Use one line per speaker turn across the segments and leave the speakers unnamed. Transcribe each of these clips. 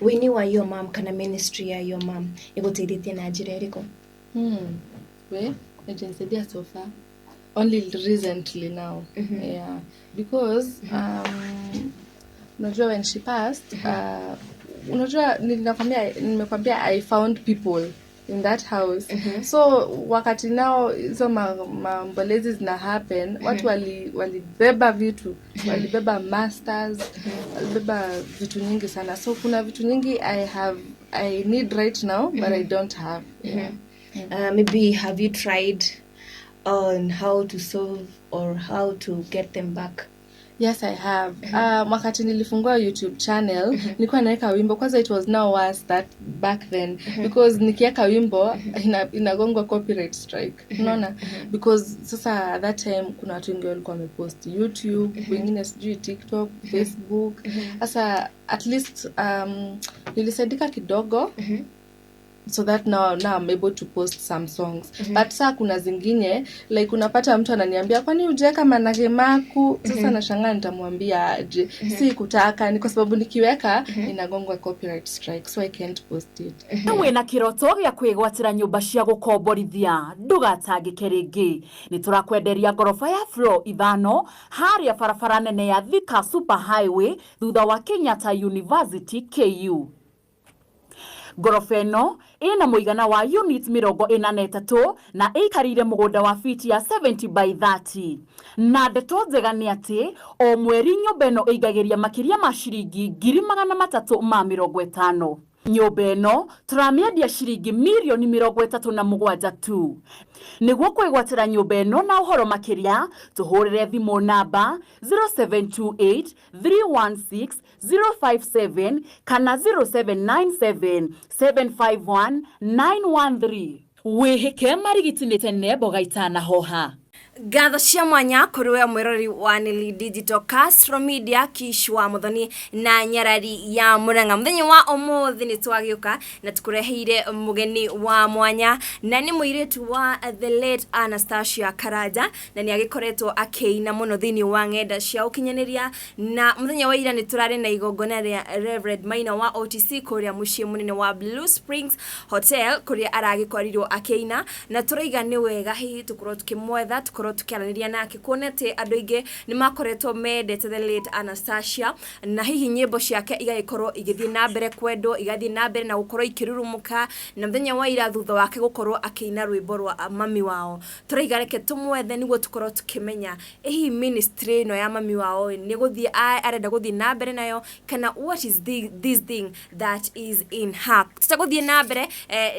Wini wa your mom kana ministry ya your mom iguteithĩtie na njĩra ĩrĩkũ?
We agency so far only recently now. Yeah, because unajua when she passed unajua nimekwambia I found people in that house. So wakati nao hizo mambolezi zina happen, watu walibeba vitu, walibeba masters, walibeba vitu nyingi sana. So kuna vitu nyingi I need right now but I don't have.
Maybe have you tried on how to solve or how to get them back?
Yes, I have. Wakati nilifungua YouTube channel, nilikuwa naweka wimbo. Kwanza it was now worse that back then. Because nikiweka wimbo, inagongwa copyright strike. Unaona? Because sasa at that time, kuna watu wengi walikuwa wamepost YouTube, wengine sijui TikTok, Facebook. Sasa at least nilisaidika kidogo. So that now I'm able to post some songs. But saa kuna zingine like unapata mtu ananiambia kwani hujaweka manage maku. Sasa nashangaa nitamwambia aje. Si kutaka ni kwa sababu nikiweka inagongwa copyright strike, so I can't post it.
Nawe na kiroto gĩa kwĩgwatĩra nyũmba cia gũkomborithia ndũgatangĩke rĩngĩ. Nĩ tũrakwenderia ngorofa ya floor 5 harĩa barabara nene ya Thika Super Highway thutha wa Kenyatta University KU. Ngorofa ĩno ina mũigana wa unit 43 na ĩikarĩire mũgũnda wa fiti ya 70 by 30. Na ndeto njega nĩ atĩ o mweri nyũmba ĩno ĩingagĩria makĩria ma ciringi 350,000. Nyũmba ĩno tũramĩendia ciringi mirioni 37 tu. Nĩguo kwĩgwatĩra nyũmba ĩno na ũhoro makĩria tũhũrĩre thimũ namba 0728 316 057 kana 0797 751 913. Wĩhĩke marigiti tene mboga itanahoha.
Gatho cia mwanya kũrĩ we mwĩrori wa Nili Digital Castro Media Kishwa Muthoni na Nyarari ya Murang'a. Mũthenya wa ũmũthĩ nĩ twagĩũka na tũkũreheire mũgeni wa mwanya na nĩ mũirĩtu wa the late Anastasia Karanja na nĩ agĩkoretwo akĩina mũno thĩinĩ wa ng'enda cia ũkinyanĩria. Na mũthenya wa ira nĩ tũrarĩ na igongona rĩa Reverend Maina wa OTC kũrĩa mũciĩ mũnene wa Blue Springs Hotel kũrĩa aragĩkorirwo akĩina, na tũraiga nĩ wega hihi tũkorwo tukĩmwetha tukiaranĩria nake kuonete andũ aingĩ nĩ makoretwo mendete the late Anastasia na hihi nyĩmbo ciake igagĩkorwo igĩthiĩ na mbere kwendwo, igathiĩ na mbere na gũkorwo ikĩrurumuka, na mũthenya wa ira thutha wake gũkorwo akĩina rwĩmbo rwa mami wao. Tũraiga reke tũmwethe nĩguo tũkorwo tukĩmenya hihi ministry ĩno ya mami wao nĩ gũthiĩ arenda gũthiĩ na mbere nayo kana what is this thing that is in her. Tutagũthiĩ na mbere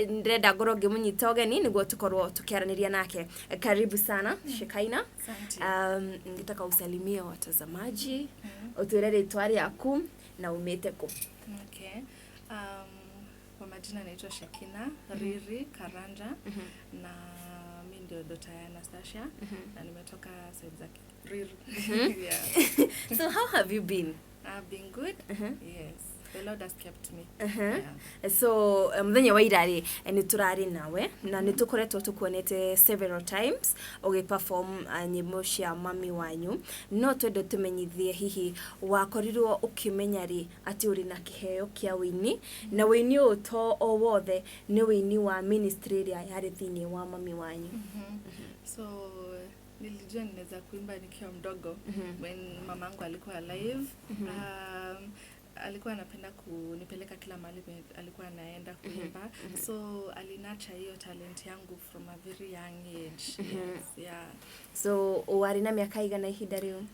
ndĩrenda ngorwo ngĩmũnyita ũgeni nĩguo tũkorwo tukiaranĩria nake. Karibu sana Shekaina. Ningetaka usalimie watazamaji, utueleze rĩtwa rĩaku na umete ku.
Okay. Kwa majina naitwa Shekina Riri Karanja na mimi ndio daughter ya Anastasia na nimetoka side za Riri. Yeah.
So how have you been?
I've been good. Yes. The Lord has kept me.
Yeah. So mthenya wa ira ri ni turari nawe na ni tukoretwo tukuonete several times perform nyimbo cia mami wanyu, no twende tumenyithie hihi wakorirwo ukimenya ri ati uri na kiheo kia wini na wini uto o wothe ni wini wa ministry ria yari thini wa mami wanyu.
So nilijua ninaweza kuimba nikiwa mdogo when mamangu alikuwa alive. Alikuwa anapenda kunipeleka kila mahali alikuwa anaenda kuimba. So alinacha hiyo talent yangu from a very young age. Yes, yeah.
So wari na miaka igana ihinda riu?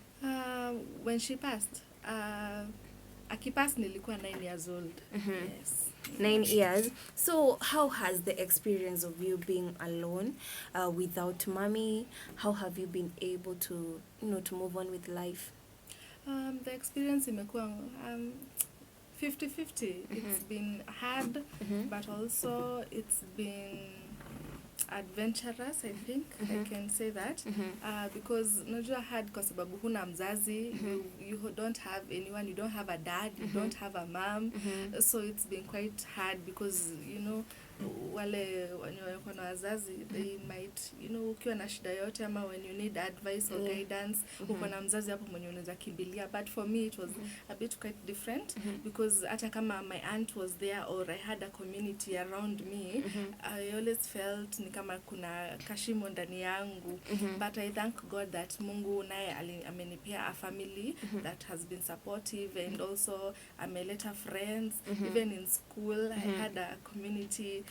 When she passed, akipass nilikuwa 9 years old. Yes.
9 years. So how has the experience of you being alone without mommy, how have you been able to, to move on with life?
The experience imekuwa 50-50. It's been hard, but also it's been adventurous, I think. I can say that. Because najua hard kwa sababu huna mzazi, you don't have anyone, you don't have a dad, you don't have a mom. So it's been quite hard because, wale wako na wazazi, they might, ukiwa na shida yote ama when you need advice or guidance, uko na mzazi hapo mwenye unaweza kimbilia. But for me it was a bit quite different, because hata kama my aunt was there or I had a community around me, I always felt ni kama kuna kashimo ndani yangu. But I thank God that Mungu naye amenipea a family that has been supportive, and also ameleta friends. Even in school, I had a community.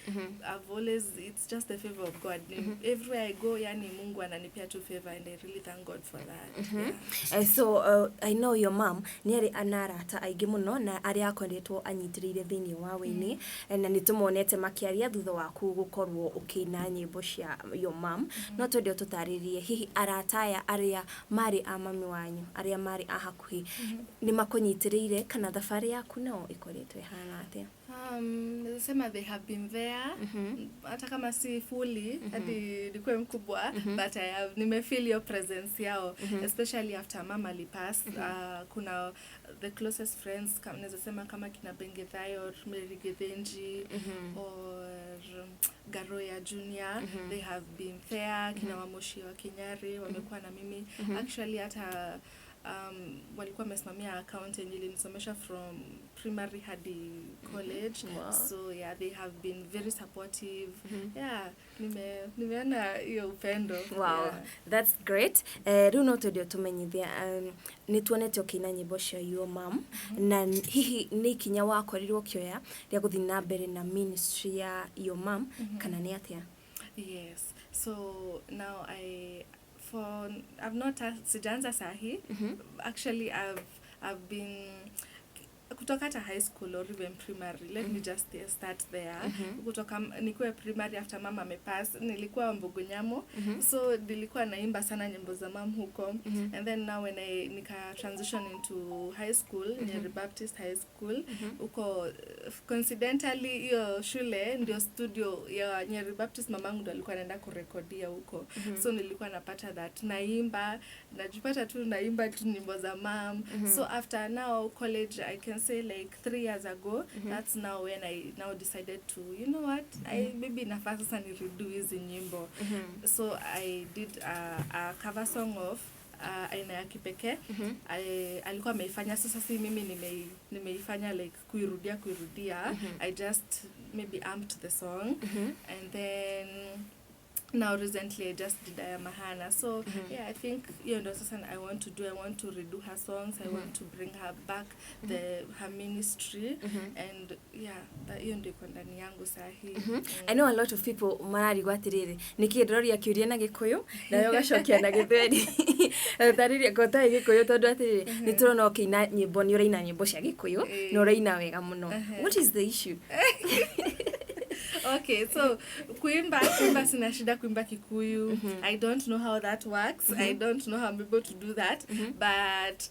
I've always, it's just the favor of God. Everywhere I go, yani Mungu ananipea tu favor, and I really thank God for that.
So I know your mom ni ari anarata aingĩ mũno na arĩa akoretwo anyitirĩire thĩinĩ wa wĩini, na nĩtũmonete makĩaria thutha waku gũkorwo ũkĩina nyĩmbo cia your mom. No twende ũtũtarĩrie hihi arata aya arĩa marĩ a mami wanyu, arĩa marĩ a hakuhĩ, nĩ makũnyitĩrĩire kana thabarĩ yaku nao ĩkoretwo ĩhana atĩa?
Nasema they have been there, hata kama si fully, hadi nikuwe mkubwa, but nimefeel your presence yao, especially after mama alipass. Kuna the closest friends, nasema kama kina Bengethayo or Mary Gethenji or Garoya Junior, they have been there. Kina Wamoshi wa Kinyari wamekuwa na mimi. Actually hata walikuwa mesimamia account yenye ilinisomesha from primary hadi college. So yeah, they have been very supportive. Yeah, nimeona hiyo upendo.
Wow, that's great. Rĩu no twende tumenyithia nĩtuonete ũkĩina nyĩmbo cia your mom, na hihi nĩ ikinya wakorirwo kĩoya rĩa gũthiĩ na mbere na ministry ya your mom, kana nĩ atĩa?
Yes, so now I've not sijaanza sahi. Actually I've been kutoka hata high school or even primary. Let me just start there. Kutoka nikuwe primary after mama amepass, nilikuwa Mbogonyamo. So nilikuwa naimba sana nyimbo za mom huko. And then now when nika transition into high school, Nyeri Baptist High School, huko coincidentally hiyo shule ndio studio ya Nyeri Baptist, mamangu ndo alikuwa anaenda kurekodia huko. So nilikuwa napata that naimba, najipata tu naimba tu nyimbo za mom. So after now college, I can say like 3 years ago, that's now when I now decided to, you know what, maybe nafaa sasa ni redo hizi nyimbo. So I did a cover song of aina ya kipekee. Alikuwa ameifanya, sasa si mimi nimeifanya like kuirudia. I just maybe amped the song, and then now recently I just did Aya Mahana. So yeah, I think sasa I want to redo her songs. I want to bring her back, her ministry, and yeah, hiyo ndio iko ndani yangu sahi.
I know a lot of people mararigwa atiriri nikindororia kiuria na Gikuyu na yo gacokia na Githweri. Tarĩria kota Gikuyu tondu atiriri niturona ũkĩina nyĩmbo, ni ũraina nyĩmbo cia Gikuyu na ũraina wega mũno. What is the issue?
Okay, so kuimba sina shida kuimba Kikuyu. I don't know how that works. I don't know how I'm able to do that. But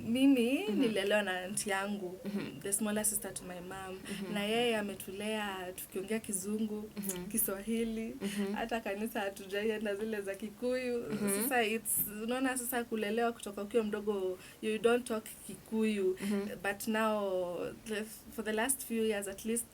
mimi nilelewa na aunti yangu, the smaller sister to my mom. Na yeye ametulea tukiongea Kizungu, Kiswahili, hata kanisa hatujaenda zile za Kikuyu. Sasa unaona sasa kulelewa kutoka ukiwa mdogo, you don't talk Kikuyu. But now for the last few years at least,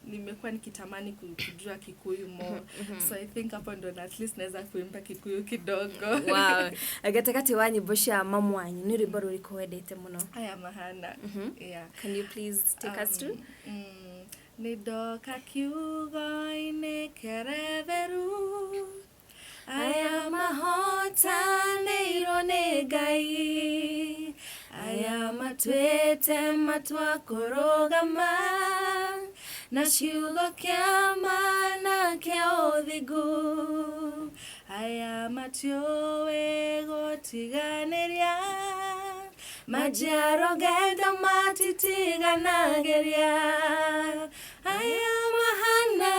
nimekuwa nikitamani kujua Kikuyu more. So I think hapo ndo at least naweza kuimba Kikuyu kidogo.
Wow. Agatakati wa nyimbo cia mamu wanyu ni rwimbo rũrĩkũ wendete mũno?
Aya Mahana. Yeah.
Can you please take us through?
Nidoka kiugo-inĩ keretheru, aya mahotanĩirwo nĩ Ngai, aya matuĩte matua kũrũgama, na ciugo kĩa ma na kĩa ũthingu, aya matiũĩ gũtiganĩria, majiaro genda matitiganagĩria, aya mahana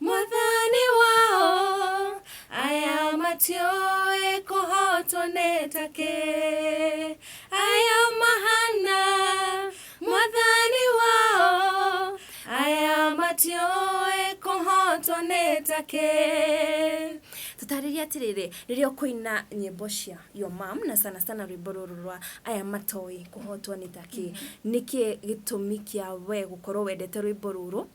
mwathani wao, aya matiũĩ kũhotwo nĩ take, aya mahana mwathani wao, aya matiũĩ kũhotwo nĩ take.
tutariria atiriri riria kuina nyimbo cia your mom na sana sana rwimbo ruru rwa aya matoi kuhotwo ni taki niki gitumi kia we gukorwo wendete rwimbo ruru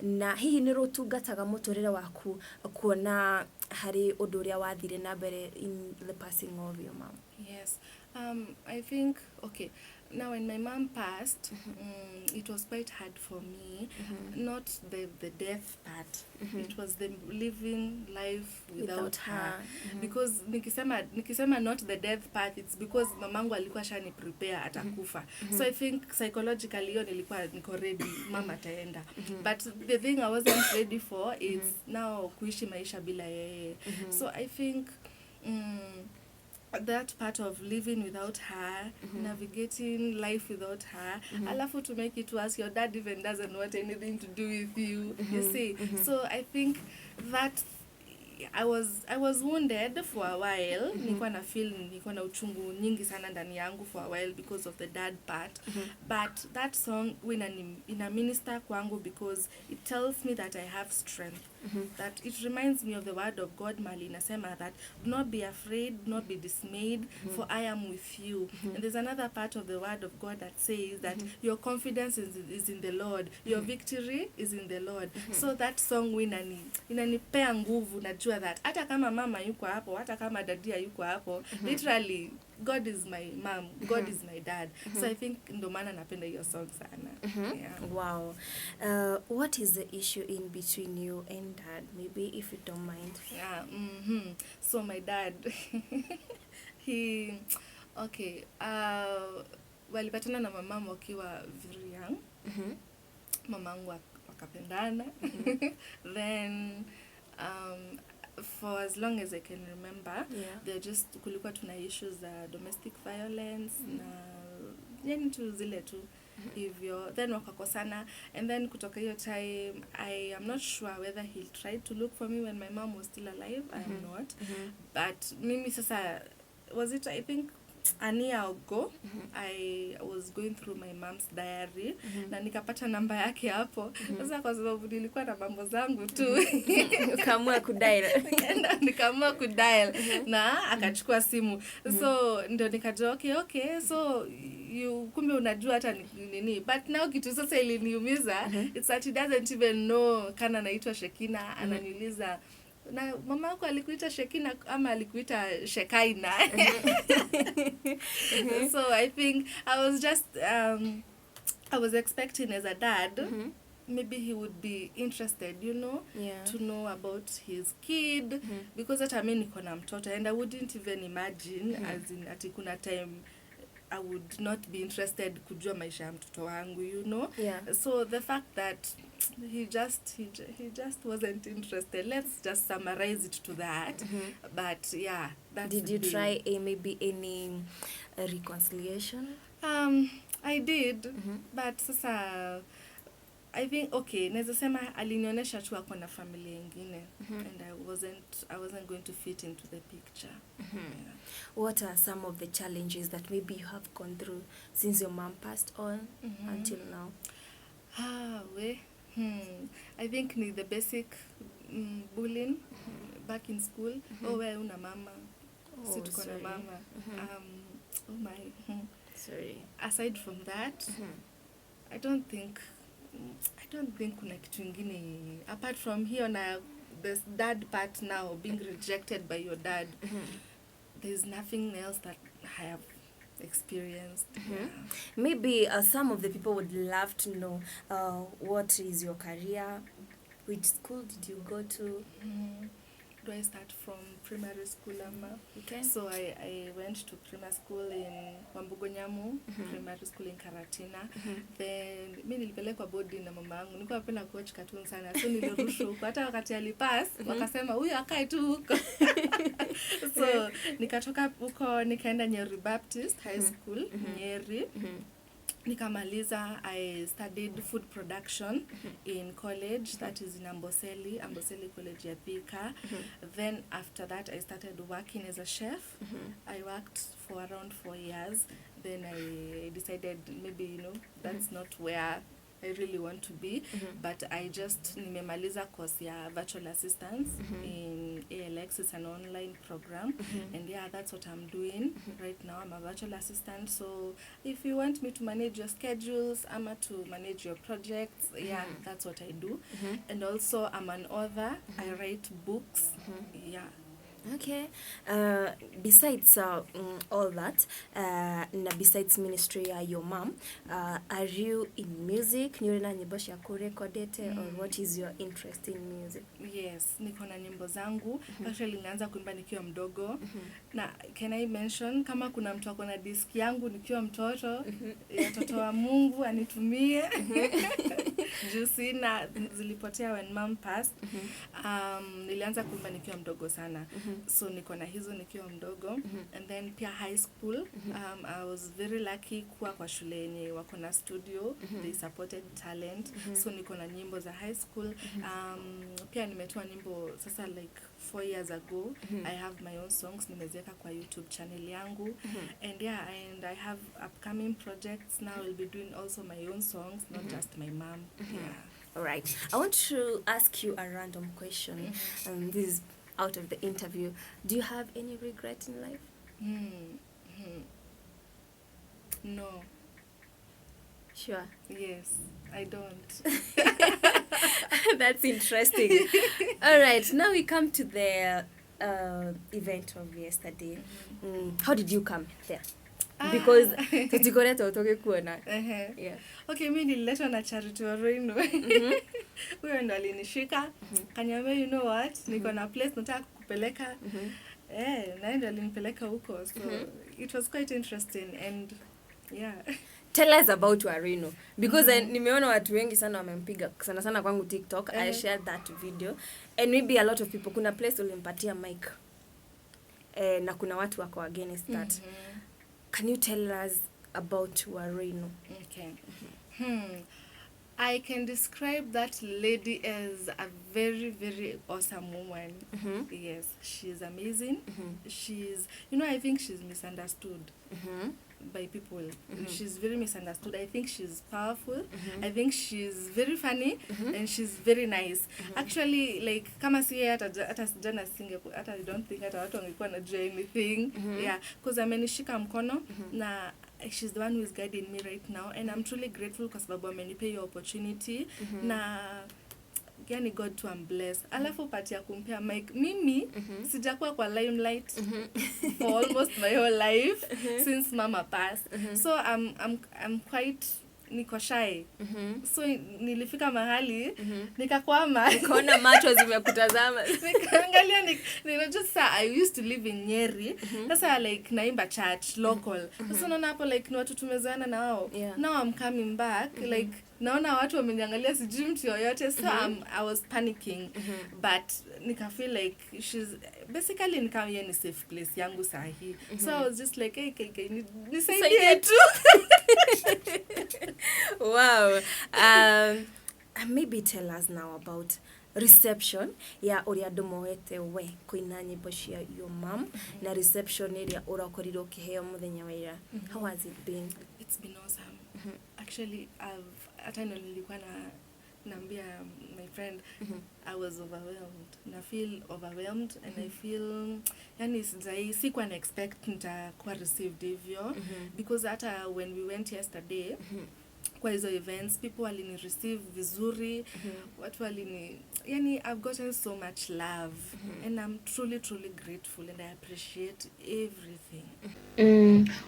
na hihi ni rutungataga muturire waku kuona hari undu uria wathire na mbere in the passing of your mom?
Yes. I think, okay, now when my mom passed, it was quite hard for me, not the death part, it was the living life without her. Because nikisema not the death part, it's because mamangu alikuwa shani prepare atakufa. So I think psychologically hiyo nilikuwa niko ready, mama ataenda. But the thing I wasn't ready for is now kuishi maisha bila yeye. So I think that part of living without her, navigating life without her, alafu to make it worse, your dad even doesn't want anything to do with you, you see. So I think that I was wounded for a while. Nilikuwa na feel nilikuwa na uchungu nyingi sana ndani yangu for a while because of the dad part. But that song ina minister kwangu because it tells me that I have strength. That it reminds me of the word of God, mali inasema that do not be afraid, do not be dismayed, for I am with you. And there's another part of the word of God that says that your confidence is in the Lord, your victory is in the Lord. So that song inanipea nguvu, najua that hata kama mama yuko hapo, hata kama dadia yuko hapo, literally God is my mom, God is my dad. So I think ndo maana napenda hiyo song sana. Yeah.
Wow. What is the issue in between you and dad? Maybe if you don't mind.
Yeah. So my dad, okay. Walipatana na mamangu wakiwa very young. Mamangu wakapendana. Then for as long as I can remember, they're just kulikuwa tuna issues za domestic violence na yani tu zile tu hivyo, then wakakosana, and then kutoka hiyo time I am not sure whether he tried to look for me when my mom was still alive. I am not. But mimi sasa, was it, I think an year ago, I was going through my mom's diary na nikapata namba yake hapo. Sasa kwa sababu nilikuwa na mambo zangu tu
Ukaamua kudial.
Nikaamua kudial na akachukua simu. So ndio nikajua okay, so kumbe unajua hata nini. But now kitu sasa iliniumiza, it's that he doesn't even know kana naitwa Shekina. Ananiuliza, na mama yako alikuita Shekina ama alikuita Shekaina? So I think I was just I was expecting as a dad, maybe he would be interested, you know, to know about his kid, because hata mimi niko na mtoto, and I wouldn't even imagine as in ati kuna time I would not be interested kujua maisha ya mtoto wangu, you know. So the fact that he just wasn't interested, let's just summarize it to that. But yeah, that's
Did you try maybe any reconciliation?
I did, but sasa I think okay, naweza sema alinionyesha tu ako na familia nyingine, and I wasn't going to fit into the picture.
What are some of the challenges that maybe you have gone through since your mom passed on until now?
I think ni the basic bullying back in school. Wewe una mama, si tuko na mama. Oh my.
Sorry.
Aside from that, I don't think kuna kitu ingine apart from here na the dad part now, being rejected by your dad. There's nothing else that I have experienced.
Maybe some of the people would love to know what is your career, which school did you go to?
Do I start from primary school ama?
Okay.
So I went to primary school in Wambugonyamu, primary school in Karatina. Then mimi nilipelekwa boarding na mama yangu. Nilikuwa napenda coach cartoon sana. So nilirushwa huko. Hata wakati alipass, wakasema huyu akae tu huko. So nikatoka huko nikaenda Nyeri Baptist High School, Nyeri. Nikamaliza, I studied food production in college, that is in Amboseli College ya Thika. Then after that I started working as a chef. I worked for around 4 years. Then I decided maybe, you know, that's not where I really want to be, but I just nimemaliza course ya virtual assistance in ALX. It's an online program, and yeah, that's what I'm doing right now. I'm a virtual assistant, so if you want me to manage your schedules, ama to manage your projects, yeah, that's what I do. And also I'm an author. I write books. Yeah.
Okay. Besides all that, na besides ministry ya your mom, are you in music? Ni na nyimbo cia kurecordete, or what is your interest in music?
Yes, niko na nyimbo zangu. Actually nilianza kuimba nikiwa mdogo. Na can I mention kama kuna mtu ako na disk yangu nikiwa mtoto, ya mtoto wa Mungu anitumie. Juu sina, zilipotea when mom passed. Nilianza kuimba nikiwa mdogo sana. So niko na hizo nikiwa mdogo. And then pia high school, I was very lucky kuwa kwa shule yenye wako na studio. They supported talent. So niko na nyimbo za high school. Pia nimetoa nyimbo sasa like 4 years ago. I have my own songs nimeziweka kwa YouTube channel yangu. And yeah, and I have upcoming projects now. I'll be doing also my own songs, not just my mom. Yeah.
All right. I want to ask you a random question. This is out of the interview. Do you have any regret in life?
No.
Sure.
Yes, I don't.
That's interesting. All right. Now we come to the event of yesterday. How did you come there? Because tujikoreta utoke kuona. Yeah.
Okay, mimi nililetwa na Charity Oroino. Huyo ndo alinishika. Kaniambia, you know what? Niko na place nataka kukupeleka. Na ndio alinipeleka huko. So it was quite interesting, and yeah.
Tell us about Oroino, because nimeona watu wengi sana wamempiga sana kwangu TikTok. I shared that video, and maybe a lot of people, kuna place ulimpatia mic. Na kuna watu wako against that. Can you tell us about Oroino?
Okay. I can describe that lady as a very, very awesome woman. Yes, she's amazing. She's, I think she's misunderstood by people. She's very misunderstood. I think she's powerful. I think she's very funny, and she's very nice. Actually, like, kama siye hata jana singe, hata I don't think hata watu wangekuwa najua anything. Yeah, because amenishika mkono na she's the one who is guiding me right now, and I'm truly grateful kwa sababu amenipa hiyo opportunity. Na yani God to am blessed. Alafu pati ya kumpea mic. Mimi sijakuwa kwa limelight for almost my whole life since mama passed. So I'm quite niko shy. So nilifika mahali nikakwama,
nikaona macho zimekutazama.
Nikaangalia just I used to live in Nyeri. Sasa like naimba church local. Sasa naona hapo like ni watu tumezoeana na wao. Now I'm coming back, like naona watu wameniangalia sijui mtu yoyote. So I was panicking, but nika feel like she's basically nikamwambia ni safe place yangu sahi. So I was just like, hey, nisaidie tu.
Wow. Maybe tell us now about reception ya uria ndumoete we kuina nyimbo cia your mom, na reception area urakorirwo kiheo muthenya wa ira. How has it been?
It's been awesome. Actually, hata nilikuwa naambia my friend, I was overwhelmed. I feel overwhelmed, and I feel yani sikuwa na expect nitakuwa received hivyo, because hata when we went yesterday kwa hizo events, people walini receive vizuri, watu yani I've gotten so much love, and I'm truly grateful, and I appreciate everything.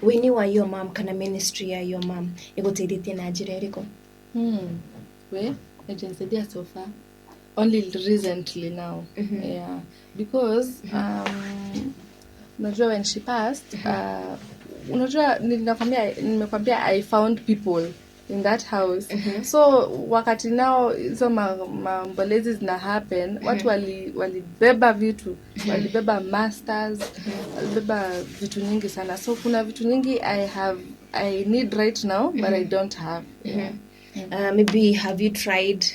When you are your mom, kana ministry ya your mom iguteithĩtie na njĩra ĩrĩkũ?
We agency so far only recently now. Yeah, because unajua when she passed, unajua nimekwambia I found people in that house. So wakati nao hizo mambolezi zina happen, watu walibeba vitu, walibeba masters, walibeba vitu nyingi sana. So kuna vitu nyingi I need right now, but I don't have.
Maybe have you tried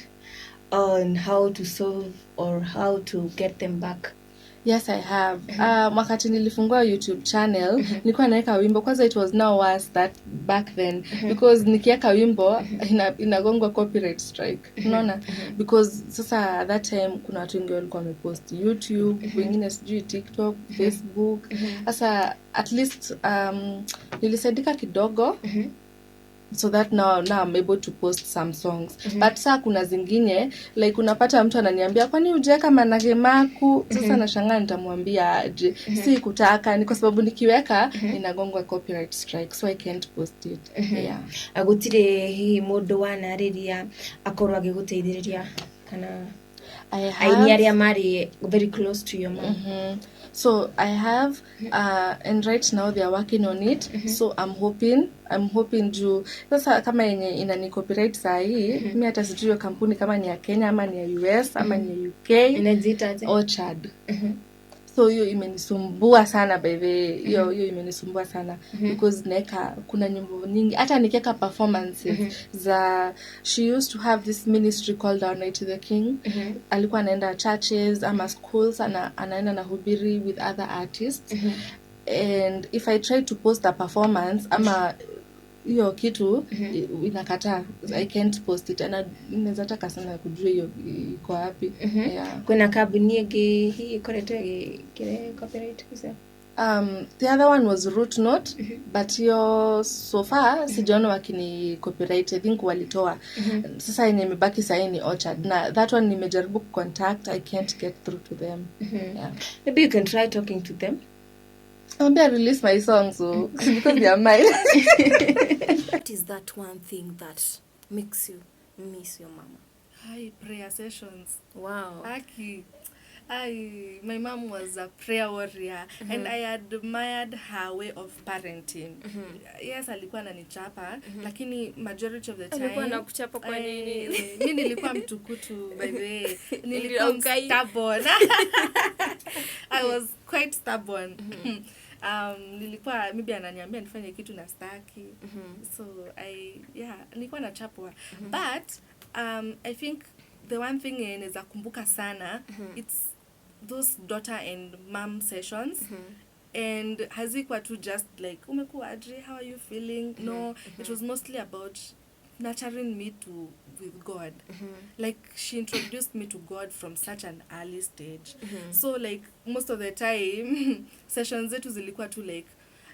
on how to solve or how to get them back?
Yes, I have. Wakati nilifungua YouTube channel, nilikuwa naweka wimbo. Kwanza it was now worse that back then. Because nikiweka wimbo, inagongwa copyright strike. Unaona? Because sasa at that time, kuna watu wengi walikuwa wamepost YouTube, wengine sijui TikTok, Facebook. Sasa at least nilisaidika kidogo. So that now I'm able to post some songs. But saa kuna zingine like unapata mtu ananiambia kwani hujaweka manake maku. Sasa nashangaa nitamwambia aje. Si kutaka ni kwa sababu nikiweka inagongwa copyright strike, so I can't post it. Yeah.
Agutire hi mundu wanariria akorwa agiguteithiriria kana aini aria mari very close to your mom.
So I have and right now they are working on it. So I'm hoping juu sasa kama yenye inani copyright saa hii mimi hata sijui hiyo kampuni kama ni ya Kenya ama ni ya US ama ni ya UK
inajiita
Orchard. So hiyo imenisumbua sana by the way. Hiyo imenisumbua sana because neka kuna nyimbo nyingi hata nikiweka performances za she used to have this ministry called Our Night to the King. Alikuwa anaenda churches ama schools anaenda na hubiri with other artists. And if I try to post a performance ama hiyo kitu inakataa, I can't post it. And naweza taka sana kujua hiyo iko wapi. Yeah.
Kuna kampuni nyingi hii korete kile copyright kisa.
The other one was Root Note, but hiyo so far sijaona wakini copyright. I think walitoa. Sasa yenye imebaki sasa ni Orchard. Na that one nimejaribu contact, I can't get through to them. Yeah.
Maybe you can try talking to them.
Maybe I release my songs because they are mine.
What is that one thing that makes you miss your mama?
Hi, prayer sessions.
Wow.
My mom was a prayer warrior and I admired her way of parenting. Yes, alikuwa ananichapa lakini majority of the time
alikuwa anakuchapa kwa nini?
Mimi nilikuwa mtukutu by the way. Nilikuwa stubborn. I was quite stubborn. Nilikuwa maybe ananiambia nifanye kitu na staki. So nilikuwa nachapwa. But I think the one thing inaweza kumbuka sana it's those daughter and mom sessions. And hazikuwa tu just like umekuwa aje, how are you feeling? No, it was mostly about nurturing me with God. Like she introduced me to God from such an early stage. So like most of the time sessions zetu zilikuwa tu like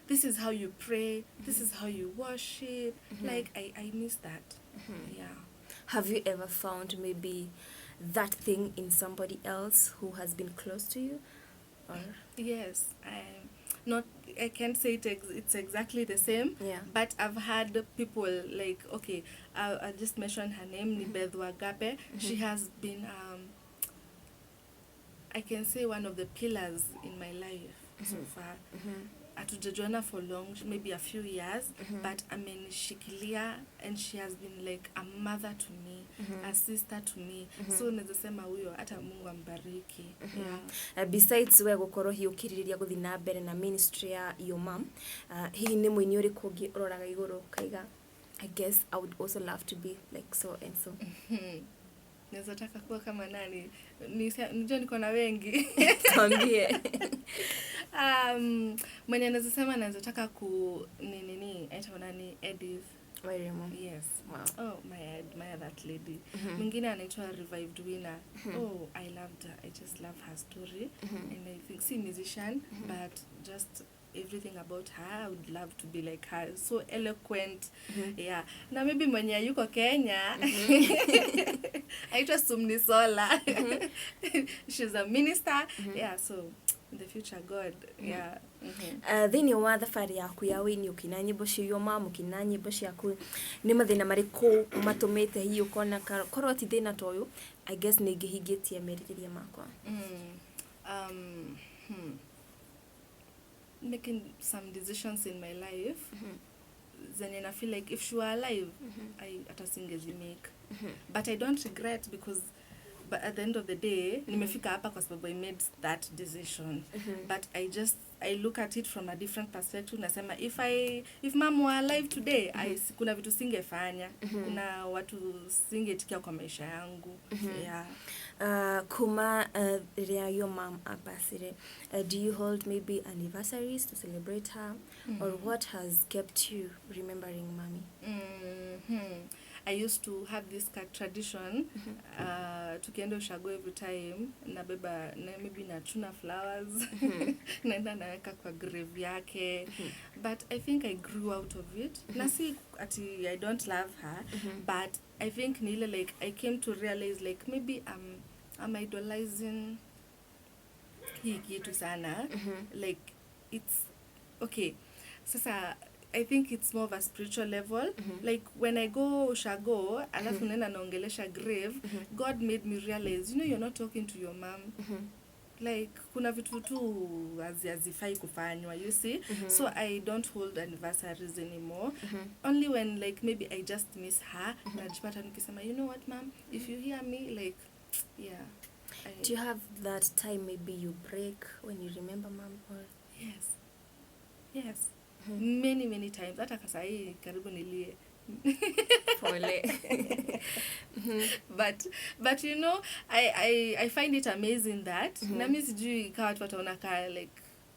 this is how you pray, this is how you worship. Like I miss that. Yeah.
Have you ever found maybe that thing in somebody else who has been close to you? Or?
Yes, I can't say it's exactly the same.
Yeah.
But I've had people like, okay, I'll just mention her name, Nibedwa Gape. She has been, I can say, one of the pillars in my life so far. Hatujajuana for long, maybe a few years, but amenishikilia and she has been like a mother to me, a sister to me. So naweza sema huyo hata Mungu ambariki.
Besides we gukorwo hi ukiririria guthi na mbere na ministry ya your mom, hihi ni muini uriku ungi uroraga iguru kaiga I guess I would also love to be like so and so.
Naweza taka kuwa kama nani? Nijua niko na wengi.
Tuambie.
Mwenye naweza sema naweza taka aita nani Edith. Yes.
Wow.
Oh, I admire that lady. Mwingine anaitwa Revived Winner. Oh, I loved her. I just love her story. And I think she's a musician, but just everything about her, I would love to be like her. So eloquent. Yeah. Na maybe mwenye yuko Kenya. Aitwa Sumni Sola. She's a minister. Yeah, so in the future, God. Yeah.
Thini wa thabarĩ yaku ya wĩini ũkina nyĩmbo cia your mom ũkina nyĩmbo ciaku nĩ mathĩna marĩkũ matũmĩte hihi ũkona korwo ti thĩna ta ũyũ I guess nĩ ingĩhingĩtie merirĩria makwa?
Making some decisions in my life zenye na feel like if she were alive I hata singezi make. But I don't regret because at the end of the day nimefika hapa kwa sababu I made that decision. But I just I look at it from a different perspective. Nasema if mom were alive today, kuna vitu singefanya. Kuna watu singetikia kwa maisha yangu. Yeah.
Kuma your mom apasire. Do you hold maybe anniversaries to celebrate her, or what has kept you remembering Mami?
I used to have this tradition, tukienda ushago every time, nabeba maybe nachuna flowers, naenda naweka kwa grave yake, but I think I grew out of it. Nasi ati I don't love her, but I think nile like I came to realize like maybe I'm idolizing hii kitu sana, like it's okay. Sasa I think it's more of a spiritual level. Like when I go ushago, alafu nena naongelesha grave, God made me realize, you're not talking to your mom. Like kuna vitu tu hazifai kufanywa, you see. So I don't hold anniversaries anymore. Only when like maybe I just miss her, najipata nikisema, you know what mom, if you hear me, like yeah.
Do you have that time maybe you break when you remember mom? Or?
Yes. Many times. Hata kasai karibu nilie.
Pole.
But you know, I find it amazing that na mimi sijui ikawa watu wataona kaa like,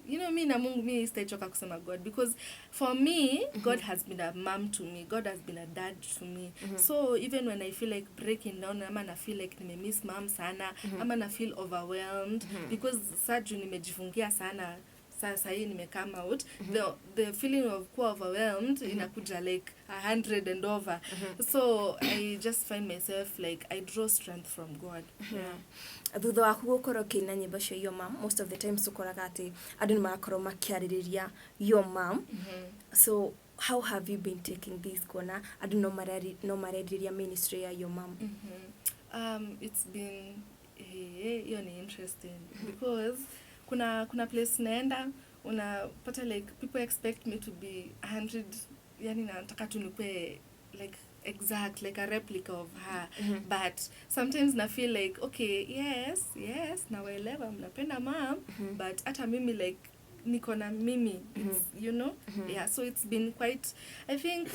you know, mimi na Mungu mimi sitachoka kusema God, because for me God has been a mom to me, God has been a dad to me. So even when I feel like breaking down, ama na feel like nimemiss mom sana, ama na feel overwhelmed because saju nimejifungia sana, sasa hii nimecome out, the feeling of kuwa overwhelmed inakuja like 100 and over. So I just find myself like I draw strength from God.
Thutha wa gukoro kina nyimbo cio your mom, most of the time sukoraga ati andu nimakoro makiaririria your mom. So how have you been taking this kuona andu no marariria ministry ya your mom?
It's been hiyo ni interesting because kuna place naenda unapata like people expect me to be 100, yani nataka tu nikue like exact, like a replica of her. But sometimes na feel like okay, yes nawaelewa mnapenda mom, but hata mimi like niko na mimi, you know. Yeah, so it's been quite, I think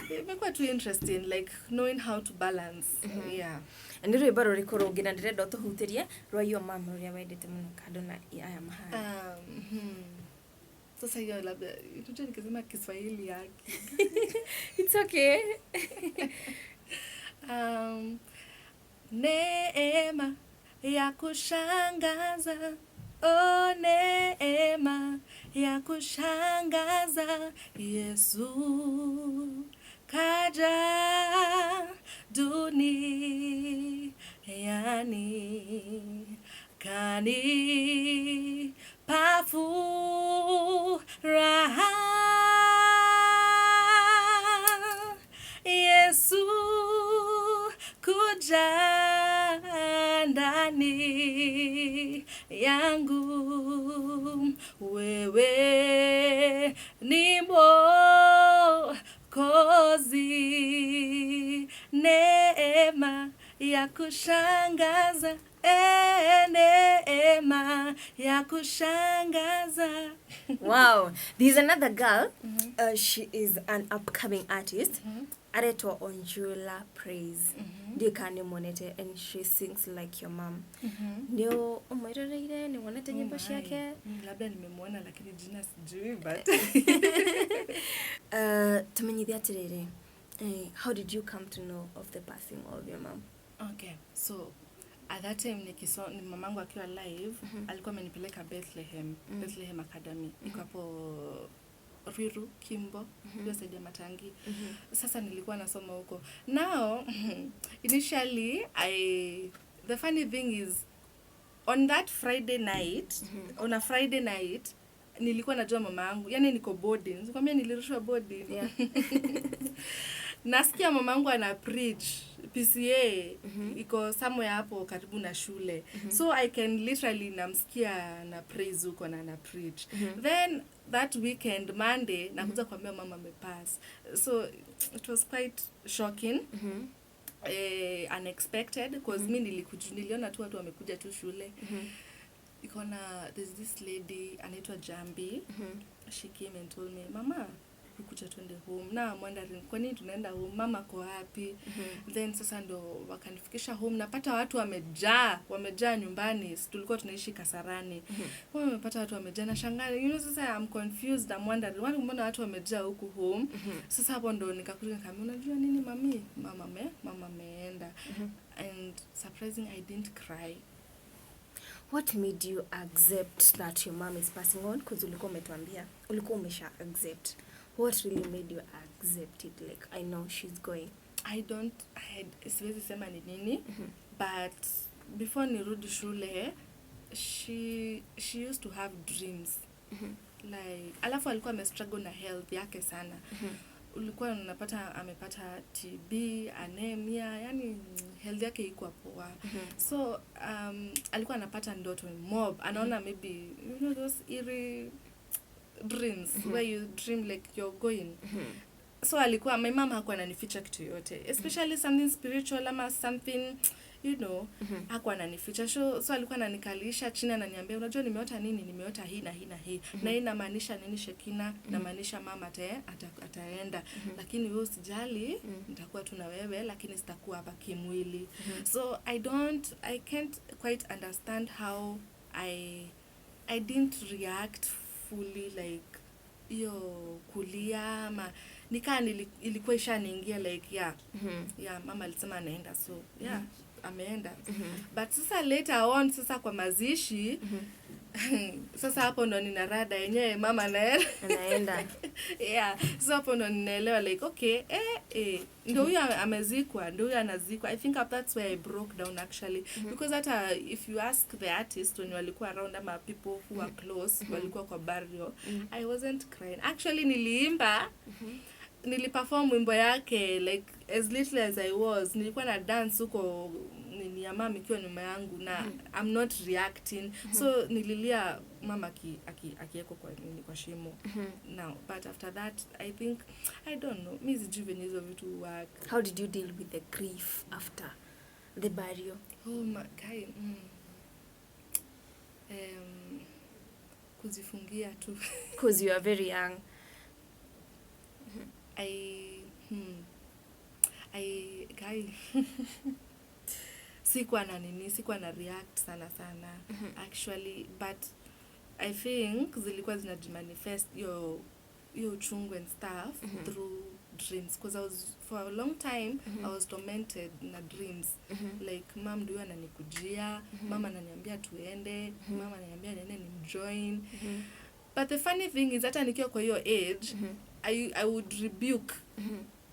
imekuwa too interesting, like knowing how to balance. Yeah.
And ndio ibaro rikoro ngina ndirenda tuhutirie rwa your mom uria wendete muno kando na aya mahali.
Sasa hiyo labda tuje nikisema Kiswahili yake.
It's okay.
Neema ya kushangaza, oh neema ya kushangaza, Yesu kaja duniani kani pafuraha, Yesu kuja ndani yangu, wewe ni Mwokozi, neema ya kushangaza, neema ya kushangaza.
Wow, there's another girl. She is an upcoming artist. Aretwa Onjula Praise. Ndio kani monete, and she sings like your mom. Ndio umwirorire ni monete nyimbo ciake.
Labda nimemwona lakini jina sijui, but
tumenyithia tiriri. How did you come to know of the passing of your mom?
Okay, so at that time ni mamangu akiwa live, alikuwa amenipeleka Bethlehem Academy. Iko hapo Riru, Kimbo, hiyo side ya Matangi. Sasa nilikuwa nasoma huko. Now, initially, the funny thing is, on that Friday night, on a Friday night, nilikuwa najua mamangu, yani niko boarding. Nikwambia nilirushwa boarding.
Yeah.
Nasikia mamangu ana preach PCA, iko somewhere hapo karibu na shule. So I can literally namsikia na praise huko na na preach. Then that weekend, Monday, nakuja kuambia mama amepass. So it was quite shocking. Unexpected, because mimi niliona tu watu wamekuja tu shule. there's this lady anaitwa Jambi. She came and told me, mama, ukuja tuende home. Now I'm wondering, kwa nini tunaenda home? Mama ko happy. Then sasa ndo wakanifikisha home. Napata watu wamejaa nyumbani. Tulikuwa tunaishi Kasarani. Wamepata watu wamejaa na shangaa. Sasa I'm confused. I'm wondering, mbona watu wamejaa huku home? Sasa hapo ndo nikakuja nikamwambia, unajua nini mami? Mama ameenda. And surprising, I didn't cry.
What made you accept that your mom is passing on? Because ulikuwa umetuambia, ulikuwa umesha accept. What really made you accept it? Like, I know she's going.
Siwezi sema ni nini, but before nirudi shule, she used to have dreams. Like, alafu alikuwa amestruggle na health yake sana. Ulikuwa unapata amepata TB, anemia, yani health yake iko poa. So alikuwa anapata ndoto mob, anaona maybe those eerie dreams where you dream like you're going. So alikuwa, my mom hakuwa ananificha kitu yote, especially something spiritual ama something hakuwa ananificha. So alikuwa ananikalisha chini ananiambia, unajua nimeota nini? Nimeota hii na hii na hii. Na hii inamaanisha nini Shekina? Inamaanisha mama ataenda. Lakini wewe usijali, nitakuwa tu na wewe, lakini sitakuwa hapa kimwili. So I can't quite understand how I didn't react fully, like hiyo kulia ama nikaa ilikuwa ishaniingia like mama alisema anaenda, so ameenda. But sasa later on, sasa kwa mazishi, sasa hapo ndo ninarada yenyewe mama anaenda. So hapo ndo ninaelewa like okay, ndio huyo amezikwa, ndio huyo anazikwa. I think that's where I broke down actually, because hata if you ask the artist when walikuwa around ama people who were close, walikuwa kwa burial, I wasn't crying. Actually niliimba, niliperform wimbo yake like as little as I was. Nilikuwa na dance huko nini ya mama ikiwa nyuma yangu na I'm not reacting. So nililia mama akieko kwa shimo. Now but after that I think I don't know, mimi sijui venye hizo vitu work.
How did you deal with the grief after the burial?
Oh my God. Kuzifungia tu.
Because you are very young.
Sikuwa na react sana actually, but I think zilikuwa zinajimanifest yo uchungu and stuff through dreams, because for a long time I was tormented na dreams. Like mom ndio ananikujia, mama ananiambia tuende, mama ananiambia nene nimjoin. But the funny thing is hata nikiwa kwa hiyo age, I would rebuke.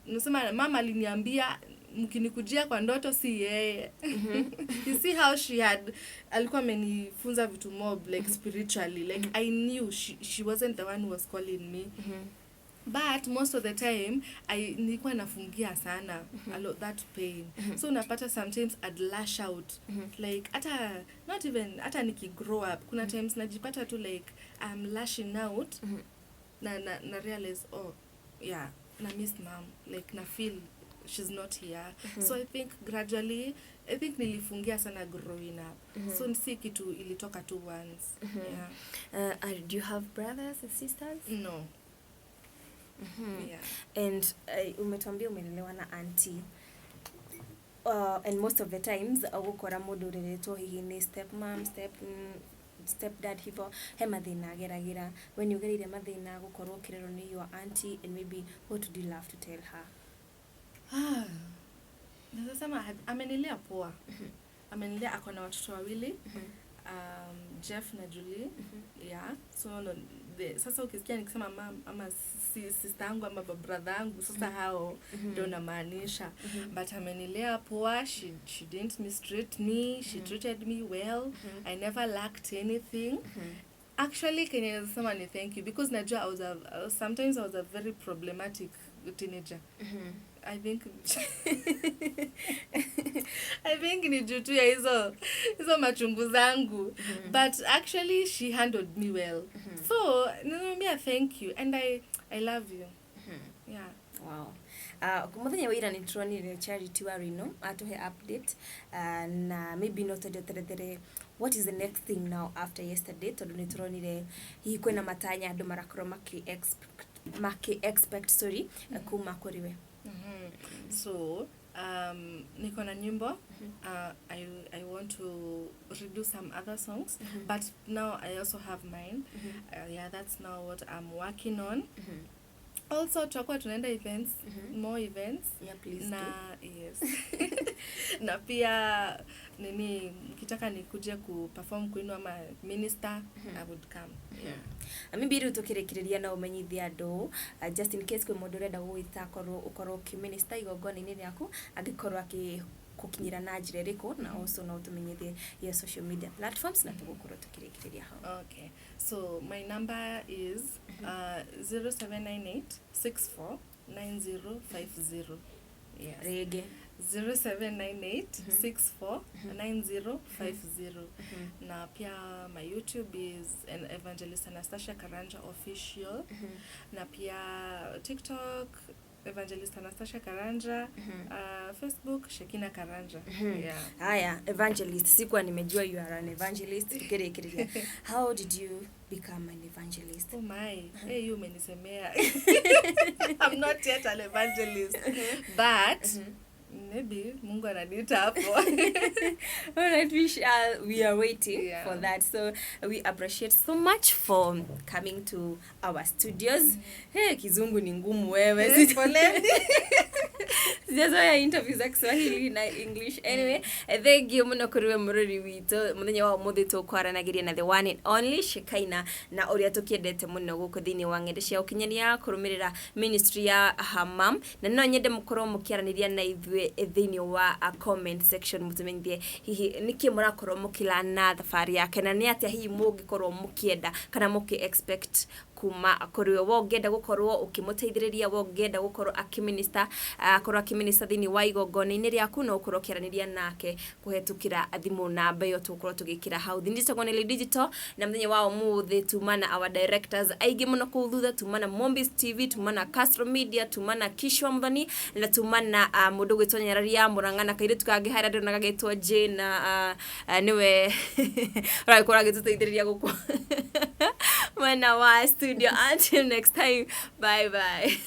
Nasema mama aliniambia mkinikujia kwa ndoto si yeye. You see how alikuwa amenifunza vitu mob like spiritually, like I knew she wasn't the one who was calling me. But most of the time nilikuwa nafungia sana a lot that pain. So unapata sometimes I'd lash out, like hata nikigrow up kuna times najipata tu like I'm lashing out na realize na miss mom, like na feel she's not here. So I think gradually nilifungia sana growing up. So si kitu ilitoka tu once.
Do you have brothers and sisters?
No.
And umetuambia umelelewa na auntie. And most of the times ukora mundu reretwo hihi ni stepmom, stepdad hivo he mathina geragira. When you get mathina gukorwo kirero ni your auntie, and maybe what would you love to tell her?
Nasema amenilea poa. Amenilea, ako na watoto wawili, Jeff na Julie. So sasa ukisikia nikisema mom ama sister yangu ama brother yangu, sasa hao ndio namaanisha. But amenilea poa. She didn't mistreat me. She treated me well. I never lacked anything. Actually, can you nasema ni thank you, because najua sometimes I was a very problematic teenager. I think ni juu tu ya hizo machungu zangu. But actually she handled me well. So, naambia thank you and I love you.
Wow. Kumuthenya wa ira ni turonire Charity wa Rino atuhe update na maybe not the what is the next thing now after yesterday tondu ni turonire hihi kwina matanya andu marakorwo maki expect sorry kuma kuriwe.
So niko na nyimbo. I want to redo some other songs, but now I also have mine. Yeah, that's now what I'm working on. Also tutakuwa tunaenda events, more events.
Yeah, please
na
do.
Yes. Na pia nini kitaka nikuje ku perform kwenu ama minister, I would come. Yeah.
Maybe rutukirekireria na umenyithia andu just in case kwe mundu renda gwita ukorwo ki minister igongoni-ini riaku angikorwo kukinyira na njira riko na also no tumenyithie ya social media platforms na tugukorwo tukirekireria hao.
Okay, so my number is 0798 64 9050. Yes.
Rege
0798 64 9050. Na pia my YouTube is an Evangelist Anastasia Karanja official. Na pia TikTok Evangelist Anastasia Karanja, Facebook Shekina Karanja. Yeah.
Haya, evangelist. Sikuwa nimejua you are an evangelist. Tukirekireria. How did you become an evangelist?
Oh my. Hey, you umenisemea. I'm not yet an evangelist. But maybe Mungu ananiita hapo.
All right, we are waiting for that. So we appreciate so much for coming to our studios. Hey, kizungu ni ngumu wewe.
Poleni.
Sijazoea interviews za Kiswahili na English. Anyway, thank you muno kuriwe mururi witu. Muthenya wa umuthi tukwaranagiria na the one and only Shekaina na uria tukiendete muno guku thini wa ngende cia ukinyania kurumirira ministry ya Hamam. Na no nyende mukorwo mukiaraniria na ithwe thini wa comment section mutumenyithie hihi niki murakorwo mukilana thabari yake na ni atia hihi mungikorwo mukienda kana muki expect kuma kuriwe wongenda gukorwo ukimuteithiriria wongenda gukorwo akiminister akorwo akiminister thini wa igongoni-ini riaku no ukorwo kiaraniria nake kuhetukira thimu namba yo tukorwo tugikira hau thini tagone digital na mthenya wa umuthi tumana our directors aigi muno kuthutha tumana Mombis TV tumana Castro Media tumana Kishwa Mthoni na tumana mundu gwitonyeraria murangana kaire tukange hara ndo nagagitwa Jane niwe rai kora gituteithiriria guko Mana wa studio. Until next time, bye bye.